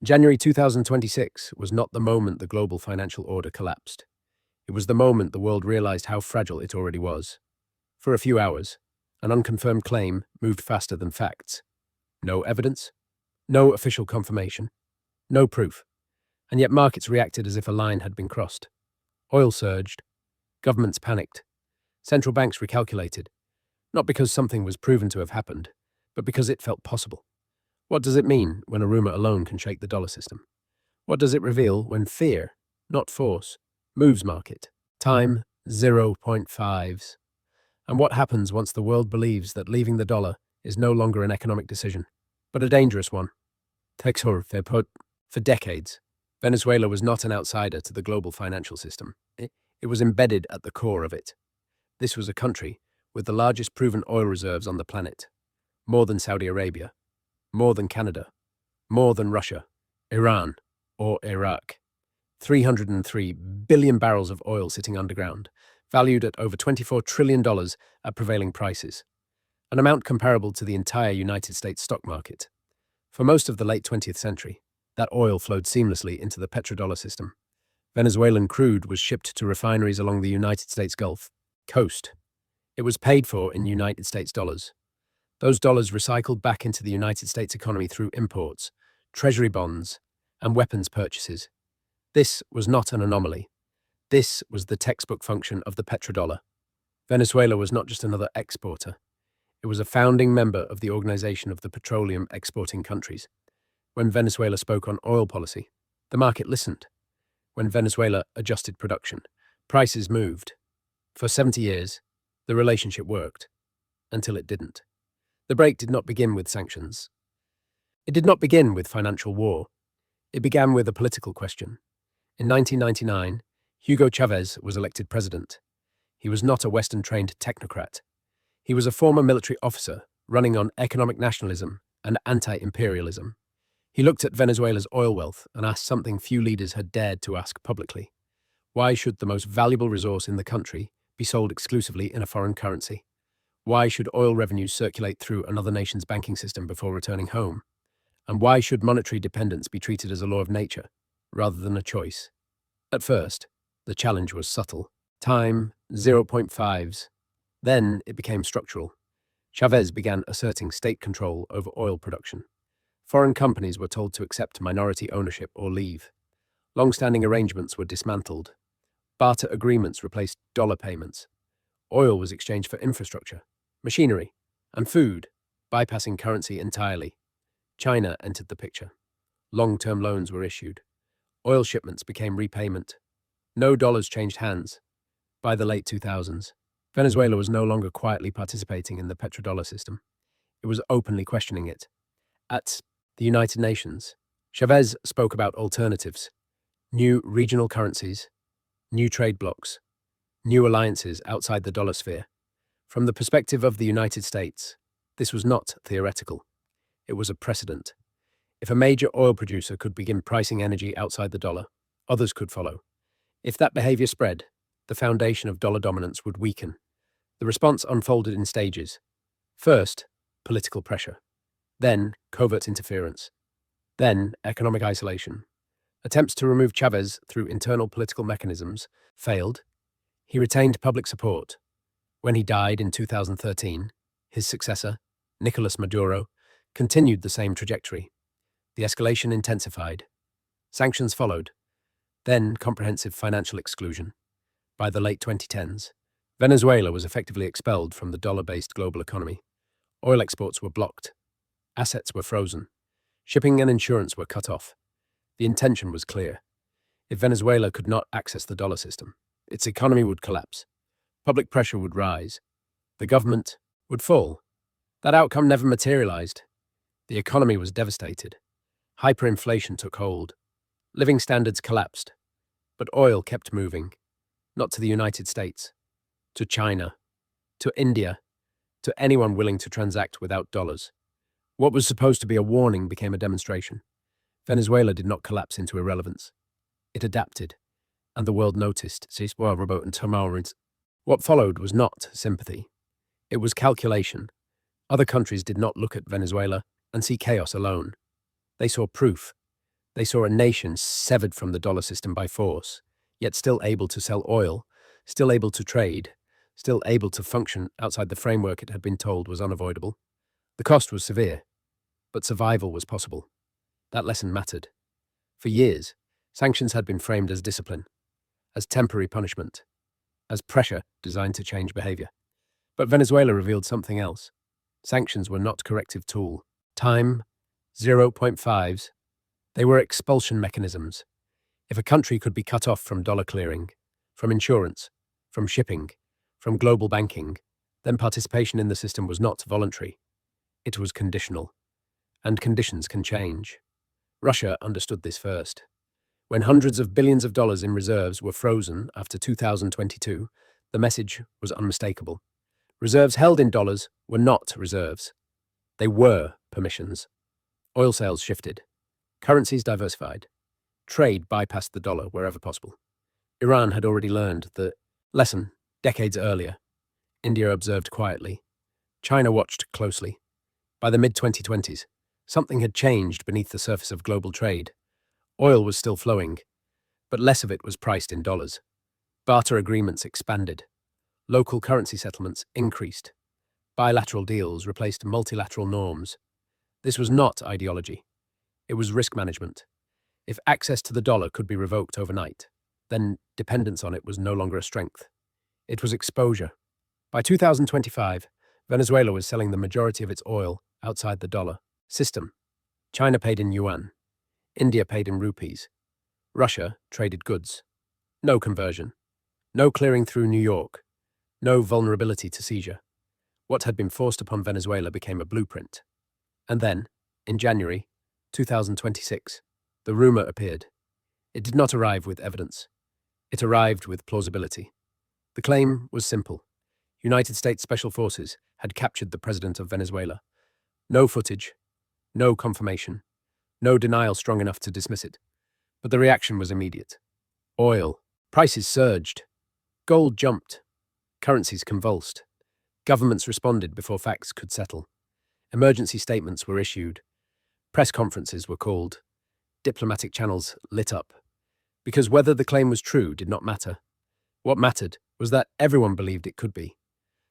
January 2026 was not the moment the global financial order collapsed. It was the moment the world realized how fragile it already was. For a few hours, an unconfirmed claim moved faster than facts. No evidence, no official confirmation, no proof, and yet markets reacted as if a line had been crossed. Oil surged, governments panicked, central banks recalculated, not because something was proven to have happened, but because it felt possible. What does it mean when a rumor alone can shake the dollar system? What does it reveal when fear, not force, moves market? Time 0.5s. And what happens once the world believes that leaving the dollar is no longer an economic decision, but a dangerous one? For decades, Venezuela was not an outsider to the global financial system. It was embedded at the core of it. This was a country with the largest proven oil reserves on the planet, more than Saudi Arabia, more than Canada, more than Russia, Iran, or Iraq. 303 billion barrels of oil sitting underground, valued at over $24 trillion at prevailing prices, an amount comparable to the entire United States stock market. For most of the late 20th century, that oil flowed seamlessly into the petrodollar system. Venezuelan crude was shipped to refineries along the United States Gulf Coast. It was paid for in United States dollars. Those dollars recycled back into the United States economy through imports, treasury bonds, and weapons purchases. This was not an anomaly. This was the textbook function of the petrodollar. Venezuela was not just another exporter. It was a founding member of the Organization of the Petroleum Exporting Countries. When Venezuela spoke on oil policy, the market listened. When Venezuela adjusted production, prices moved. For 70 years, the relationship worked, until it didn't. The break did not begin with sanctions. It did not begin with financial war. It began with a political question. In 1999, Hugo Chavez was elected president. He was not a Western-trained technocrat. He was a former military officer running on economic nationalism and anti-imperialism. He looked at Venezuela's oil wealth and asked something few leaders had dared to ask publicly. Why should the most valuable resource in the country be sold exclusively in a foreign currency? Why should oil revenues circulate through another nation's banking system before returning home? And why should monetary dependence be treated as a law of nature, rather than a choice? At first, the challenge was subtle. Time 0.5s. Then it became structural. Chavez began asserting state control over oil production. Foreign companies were told to accept minority ownership or leave. Long-standing arrangements were dismantled. Barter agreements replaced dollar payments. Oil was exchanged for infrastructure, machinery, and food, bypassing currency entirely. China entered the picture. Long-term loans were issued. Oil shipments became repayment. No dollars changed hands. By the late 2000s, Venezuela was no longer quietly participating in the petrodollar system. It was openly questioning it. At the United Nations, Chavez spoke about alternatives, new regional currencies, new trade blocs, new alliances outside the dollar sphere. From the perspective of the United States, this was not theoretical. It was a precedent. If a major oil producer could begin pricing energy outside the dollar, others could follow. If that behavior spread, the foundation of dollar dominance would weaken. The response unfolded in stages. First, political pressure. Then, covert interference. Then, economic isolation. Attempts to remove Chavez through internal political mechanisms failed. He retained public support. When he died in 2013, his successor, Nicolas Maduro, continued the same trajectory. The escalation intensified. Sanctions followed. Then comprehensive financial exclusion. By the late 2010s, Venezuela was effectively expelled from the dollar-based global economy. Oil exports were blocked. Assets were frozen. Shipping and insurance were cut off. The intention was clear. If Venezuela could not access the dollar system, its economy would collapse. Public pressure would rise. The government would fall. That outcome never materialized. The economy was devastated. Hyperinflation took hold. Living standards collapsed. But oil kept moving. Not to the United States. To China. To India. To anyone willing to transact without dollars. What was supposed to be a warning became a demonstration. Venezuela did not collapse into irrelevance. It adapted. And the world noticed. What followed was not sympathy. It was calculation. Other countries did not look at Venezuela and see chaos alone. They saw proof. They saw a nation severed from the dollar system by force, yet still able to sell oil, still able to trade, still able to function outside the framework it had been told was unavoidable. The cost was severe, but survival was possible. That lesson mattered. For years, sanctions had been framed as discipline, as temporary punishment, as pressure designed to change behavior. But Venezuela revealed something else. Sanctions were not corrective tool. Time, 0.5s. They were expulsion mechanisms. If a country could be cut off from dollar clearing, from insurance, from shipping, from global banking, then participation in the system was not voluntary. It was conditional. And conditions can change. Russia understood this first. When hundreds of billions of dollars in reserves were frozen after 2022, the message was unmistakable. Reserves held in dollars were not reserves. They were permissions. Oil sales shifted. Currencies diversified. Trade bypassed the dollar wherever possible. Iran had already learned the lesson decades earlier. India observed quietly. China watched closely. By the mid-2020s, something had changed beneath the surface of global trade. Oil was still flowing, but less of it was priced in dollars. Barter agreements expanded. Local currency settlements increased. Bilateral deals replaced multilateral norms. This was not ideology. It was risk management. If access to the dollar could be revoked overnight, then dependence on it was no longer a strength. It was exposure. By 2025, Venezuela was selling the majority of its oil outside the dollar system. China paid in yuan. India paid in rupees. Russia traded goods. No conversion. No clearing through New York. No vulnerability to seizure. What had been forced upon Venezuela became a blueprint. And then, in January 2026, the rumor appeared. It did not arrive with evidence. It arrived with plausibility. The claim was simple. United States Special Forces had captured the president of Venezuela. No footage, no confirmation, no denial strong enough to dismiss it. But the reaction was immediate. Oil. Prices surged. Gold jumped. Currencies convulsed. Governments responded before facts could settle. Emergency statements were issued. Press conferences were called. Diplomatic channels lit up. Because whether the claim was true did not matter. What mattered was that everyone believed it could be.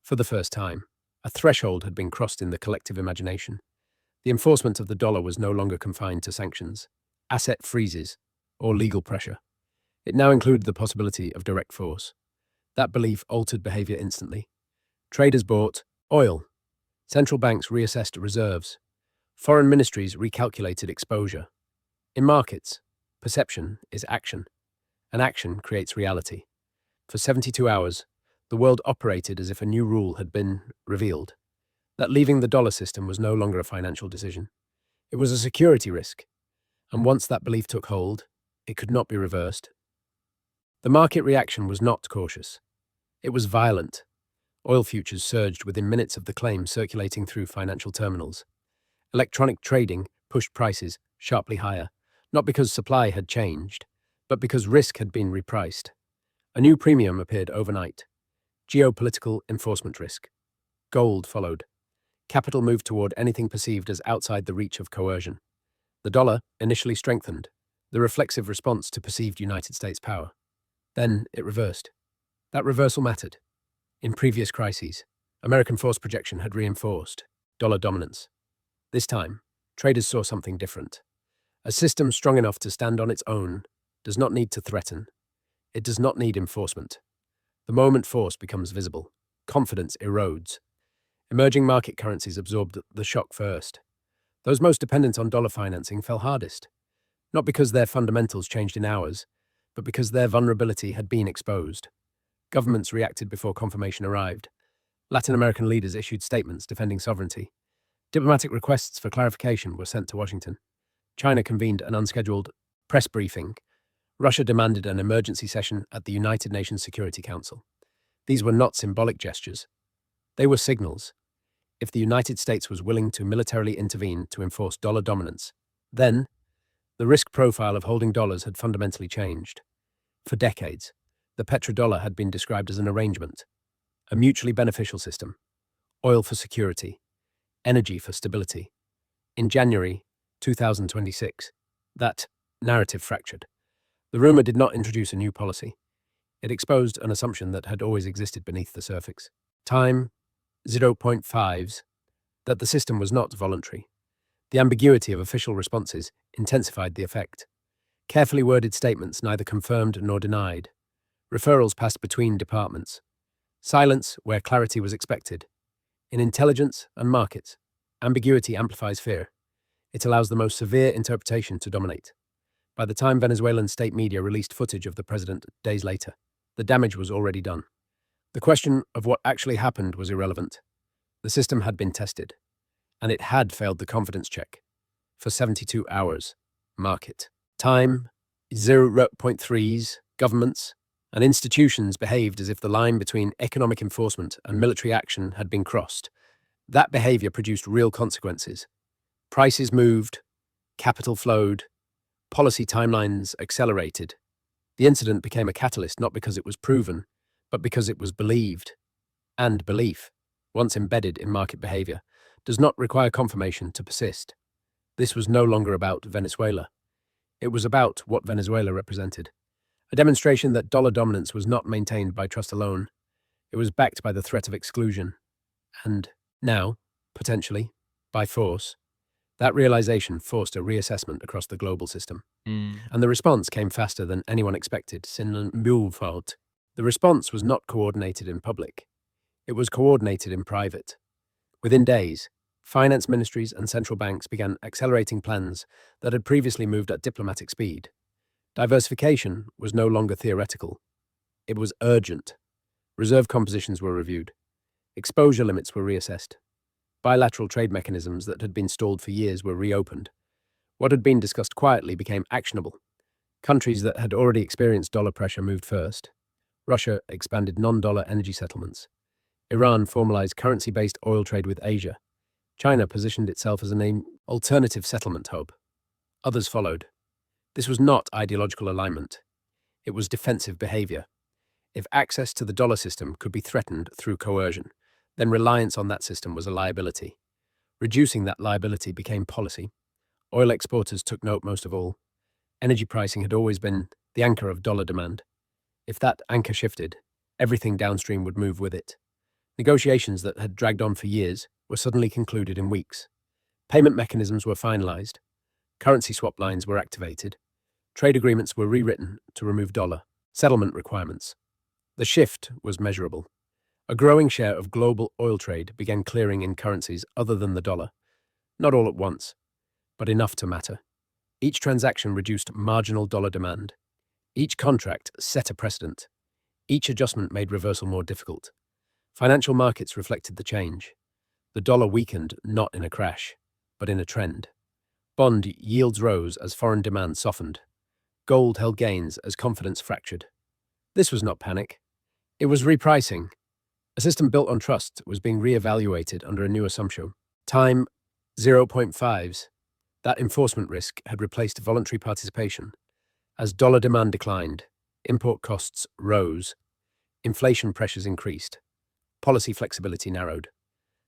For the first time, a threshold had been crossed in the collective imagination. The enforcement of the dollar was no longer confined to sanctions, asset freezes, or legal pressure. It now included the possibility of direct force. That belief altered behavior instantly. Traders bought oil. Central banks reassessed reserves. Foreign ministries recalculated exposure. In markets, perception is action, and action creates reality. For 72 hours, the world operated as if a new rule had been revealed, that leaving the dollar system was no longer a financial decision. It was a security risk, and once that belief took hold, it could not be reversed. The market reaction was not cautious. It was violent. Oil futures surged within minutes of the claim circulating through financial terminals. Electronic trading pushed prices sharply higher, not because supply had changed, but because risk had been repriced. A new premium appeared overnight. Geopolitical enforcement risk. Gold followed. Capital moved toward anything perceived as outside the reach of coercion. The dollar initially strengthened, the reflexive response to perceived United States power. Then it reversed. That reversal mattered. In previous crises, American force projection had reinforced dollar dominance. This time, traders saw something different. A system strong enough to stand on its own does not need to threaten. It does not need enforcement. The moment force becomes visible, confidence erodes. Emerging market currencies absorbed the shock first. Those most dependent on dollar financing fell hardest, not because their fundamentals changed in hours, but because their vulnerability had been exposed. Governments reacted before confirmation arrived. Latin American leaders issued statements defending sovereignty. Diplomatic requests for clarification were sent to Washington. China convened an unscheduled press briefing. Russia demanded an emergency session at the United Nations Security Council. These were not symbolic gestures. They were signals. If the United States was willing to militarily intervene to enforce dollar dominance, then the risk profile of holding dollars had fundamentally changed. For decades, the petrodollar had been described as an arrangement, a mutually beneficial system, oil for security, energy for stability. In January 2026, that narrative fractured. The rumor did not introduce a new policy. It exposed an assumption that had always existed beneath the surface. Time 0.5s, that the system was not voluntary. The ambiguity of official responses intensified the effect. Carefully worded statements neither confirmed nor denied. Referrals passed between departments. Silence where clarity was expected. In intelligence and markets, ambiguity amplifies fear. It allows the most severe interpretation to dominate. By the time Venezuelan state media released footage of the president days later, the damage was already done. The question of what actually happened was irrelevant. The system had been tested, and it had failed the confidence check. For 72 hours, market. Time 0.3s, governments, and institutions behaved as if the line between economic enforcement and military action had been crossed. That behavior produced real consequences. Prices moved, capital flowed, policy timelines accelerated. The incident became a catalyst not because it was proven, but because it was believed. And belief, once embedded in market behavior, does not require confirmation to persist. This was no longer about Venezuela. It was about what Venezuela represented. A demonstration that dollar dominance was not maintained by trust alone. It was backed by the threat of exclusion. And now, potentially, by force. That realization forced a reassessment across the global system. And the response came faster than anyone expected. The response was not coordinated in public. It was coordinated in private. Within days, finance ministries and central banks began accelerating plans that had previously moved at diplomatic speed. Diversification was no longer theoretical. It was urgent. Reserve compositions were reviewed. Exposure limits were reassessed. Bilateral trade mechanisms that had been stalled for years were reopened. What had been discussed quietly became actionable. Countries that had already experienced dollar pressure moved first. Russia expanded non-dollar energy settlements. Iran formalized currency-based oil trade with Asia. China positioned itself as an alternative settlement hub. Others followed. This was not ideological alignment. It was defensive behavior. If access to the dollar system could be threatened through coercion, then reliance on that system was a liability. Reducing that liability became policy. Oil exporters took note most of all. Energy pricing had always been the anchor of dollar demand. If that anchor shifted, everything downstream would move with it. Negotiations that had dragged on for years were suddenly concluded in weeks. Payment mechanisms were finalized. Currency swap lines were activated. Trade agreements were rewritten to remove dollar settlement requirements. The shift was measurable. A growing share of global oil trade began clearing in currencies other than the dollar. Not all at once, but enough to matter. Each transaction reduced marginal dollar demand. Each contract set a precedent. Each adjustment made reversal more difficult. Financial markets reflected the change. The dollar weakened not in a crash, but in a trend. Bond yields rose as foreign demand softened. Gold held gains as confidence fractured. This was not panic. It was repricing. A system built on trust was being re-evaluated under a new assumption. Time 0.5s. That enforcement risk had replaced voluntary participation. As dollar demand declined, import costs rose. Inflation pressures increased. Policy flexibility narrowed.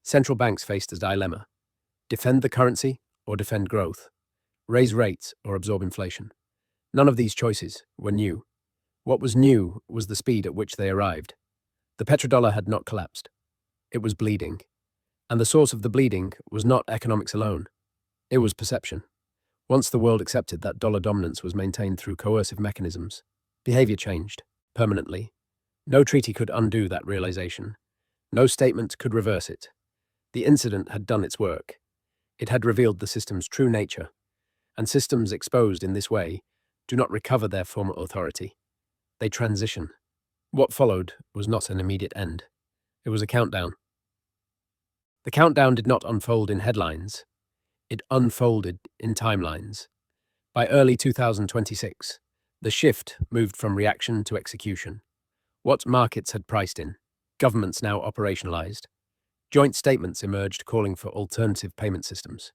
Central banks faced a dilemma. Defend the currency or defend growth. Raise rates or absorb inflation. None of these choices were new. What was new was the speed at which they arrived. The petrodollar had not collapsed. It was bleeding. And the source of the bleeding was not economics alone. It was perception. Once the world accepted that dollar dominance was maintained through coercive mechanisms, behavior changed, permanently. No treaty could undo that realization. No statement could reverse it. The incident had done its work. It had revealed the system's true nature. And systems exposed in this way do not recover their former authority. They transition. What followed was not an immediate end. It was a countdown. The countdown did not unfold in headlines. It unfolded in timelines. By early 2026, the shift moved from reaction to execution. What markets had priced in, governments now operationalized. Joint statements emerged calling for alternative payment systems,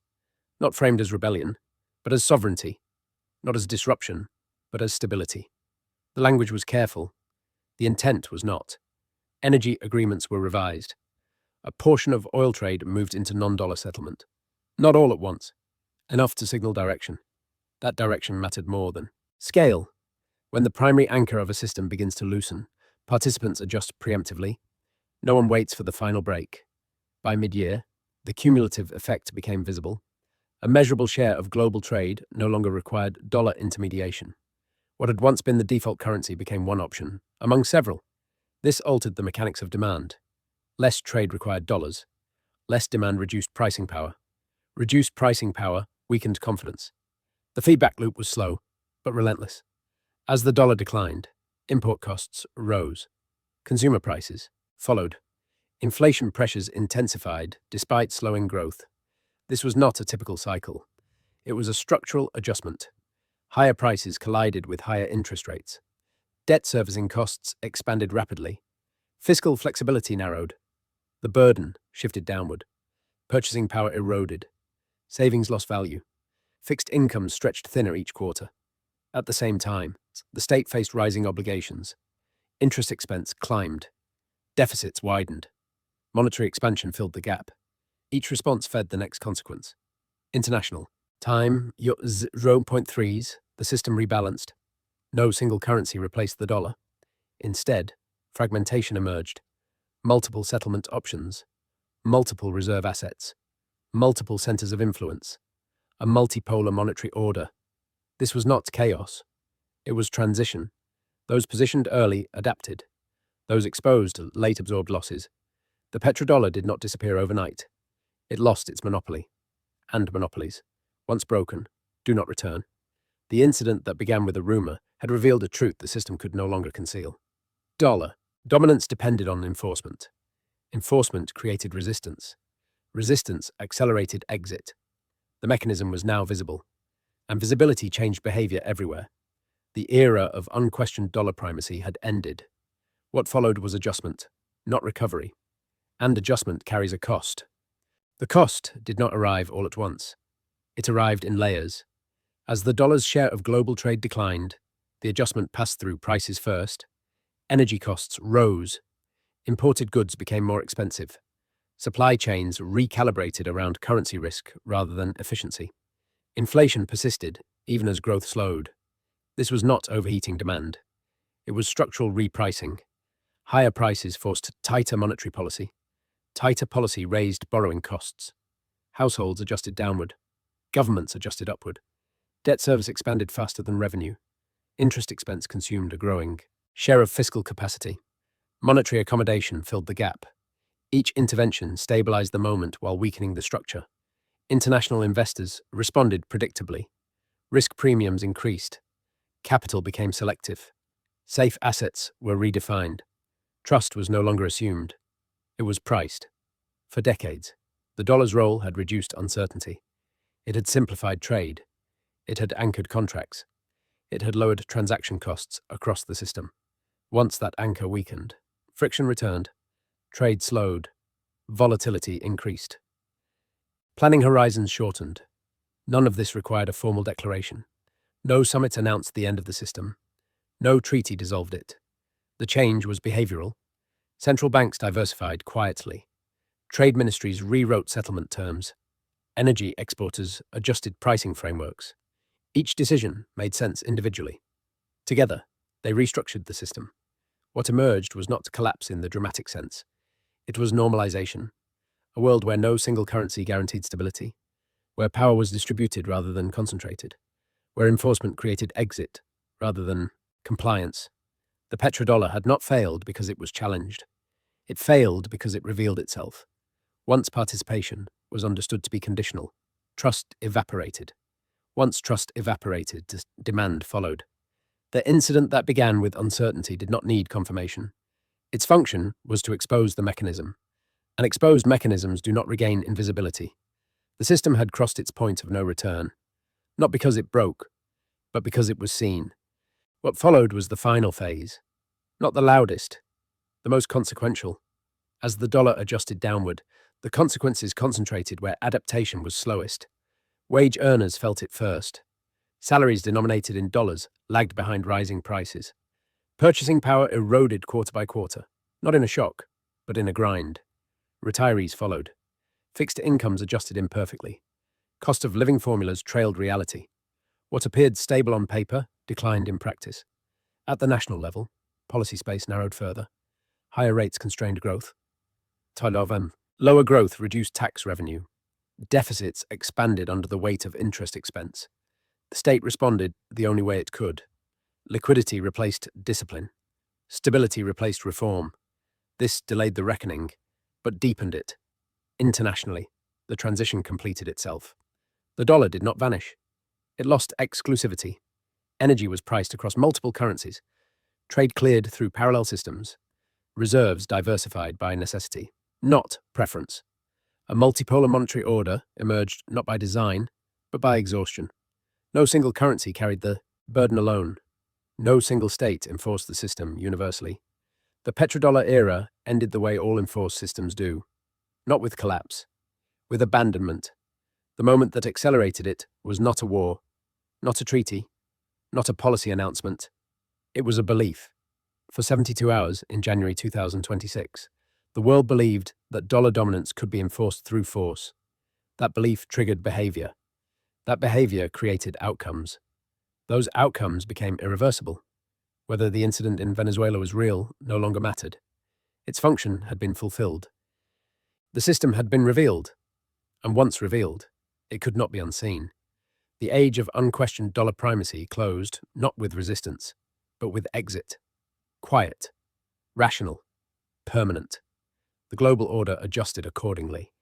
not framed as rebellion, but as sovereignty, not as disruption, but as stability. The language was careful. The intent was not. Energy agreements were revised. A portion of oil trade moved into non-dollar settlement. Not all at once. Enough to signal direction. That direction mattered more than scale. When the primary anchor of a system begins to loosen, participants adjust preemptively. No one waits for the final break. By mid-year, the cumulative effect became visible. A measurable share of global trade no longer required dollar intermediation. What had once been the default currency became one option, among several. This altered the mechanics of demand. Less trade required dollars. Less demand reduced pricing power. Reduced pricing power weakened confidence. The feedback loop was slow, but relentless. As the dollar declined, import costs rose. Consumer prices followed. Inflation pressures intensified despite slowing growth. This was not a typical cycle. It was a structural adjustment. Higher prices collided with higher interest rates. Debt servicing costs expanded rapidly. Fiscal flexibility narrowed. The burden shifted downward. Purchasing power eroded. Savings lost value. Fixed incomes stretched thinner each quarter. At the same time, the state faced rising obligations. Interest expense climbed. Deficits widened. Monetary expansion filled the gap. Each response fed the next consequence. International. Time, 0.3s, the system rebalanced. No single currency replaced the dollar. Instead, fragmentation emerged. Multiple settlement options. Multiple reserve assets. Multiple centers of influence. A multipolar monetary order. This was not chaos. It was transition. Those positioned early adapted. Those exposed late absorbed losses. The petrodollar did not disappear overnight. It lost its monopoly. And monopolies, once broken, do not return. The incident that began with a rumor had revealed a truth the system could no longer conceal. Dollar. Dominance depended on enforcement. Enforcement created resistance. Resistance accelerated exit. The mechanism was now visible, and visibility changed behavior everywhere. The era of unquestioned dollar primacy had ended. What followed was adjustment, not recovery. And adjustment carries a cost. The cost did not arrive all at once. It arrived in layers. As the dollar's share of global trade declined, the adjustment passed through prices first. Energy costs rose. Imported goods became more expensive. Supply chains recalibrated around currency risk rather than efficiency. Inflation persisted, even as growth slowed. This was not overheating demand. It was structural repricing. Higher prices forced tighter monetary policy. Tighter policy raised borrowing costs. Households adjusted downward. Governments adjusted upward. Debt service expanded faster than revenue. Interest expense consumed a growing share of fiscal capacity. Monetary accommodation filled the gap. Each intervention stabilized the moment while weakening the structure. International investors responded predictably. Risk premiums increased. Capital became selective. Safe assets were redefined. Trust was no longer assumed. It was priced. For decades, the dollar's role had reduced uncertainty. It had simplified trade. It had anchored contracts. It had lowered transaction costs across the system. Once that anchor weakened, friction returned. Trade slowed. Volatility increased. Planning horizons shortened. None of this required a formal declaration. No summit announced the end of the system. No treaty dissolved it. The change was behavioral. Central banks diversified quietly. Trade ministries rewrote settlement terms. Energy exporters adjusted pricing frameworks. Each decision made sense individually. Together, they restructured the system. What emerged was not collapse in the dramatic sense. It was normalization, a world where no single currency guaranteed stability, where power was distributed rather than concentrated, where enforcement created exit rather than compliance. The petrodollar had not failed because it was challenged. It failed because it revealed itself. Once participation was understood to be conditional, trust evaporated. Once trust evaporated, demand followed. The incident that began with uncertainty did not need confirmation. Its function was to expose the mechanism. And exposed mechanisms do not regain invisibility. The system had crossed its point of no return, not because it broke, but because it was seen. What followed was the final phase, not the loudest, the most consequential. As the dollar adjusted downward, the consequences concentrated where adaptation was slowest. Wage earners felt it first. Salaries denominated in dollars lagged behind rising prices. Purchasing power eroded quarter by quarter, not in a shock, but in a grind. Retirees followed. Fixed incomes adjusted imperfectly. Cost of living formulas trailed reality. What appeared stable on paper declined in practice. At the national level, policy space narrowed further. Higher rates constrained growth. Lower growth reduced tax revenue. Deficits expanded under the weight of interest expense. The state responded the only way it could. Liquidity replaced discipline. Stability replaced reform. This delayed the reckoning, but deepened it. Internationally, the transition completed itself. The dollar did not vanish. It lost exclusivity. Energy was priced across multiple currencies. Trade cleared through parallel systems. Reserves diversified by necessity, not preference. A multipolar monetary order emerged not by design, but by exhaustion. No single currency carried the burden alone. No single state enforced the system universally. The petrodollar era ended the way all enforced systems do, not with collapse, with abandonment. The moment that accelerated it was not a war, not a treaty, not a policy announcement. It was a belief. For 72 hours in January 2026, the world believed that dollar dominance could be enforced through force. That belief triggered behavior. That behavior created outcomes. Those outcomes became irreversible. Whether the incident in Venezuela was real no longer mattered. Its function had been fulfilled. The system had been revealed, and once revealed, it could not be unseen. The age of unquestioned dollar primacy closed not with resistance, but with exit. Quiet, rational, permanent. The global order adjusted accordingly.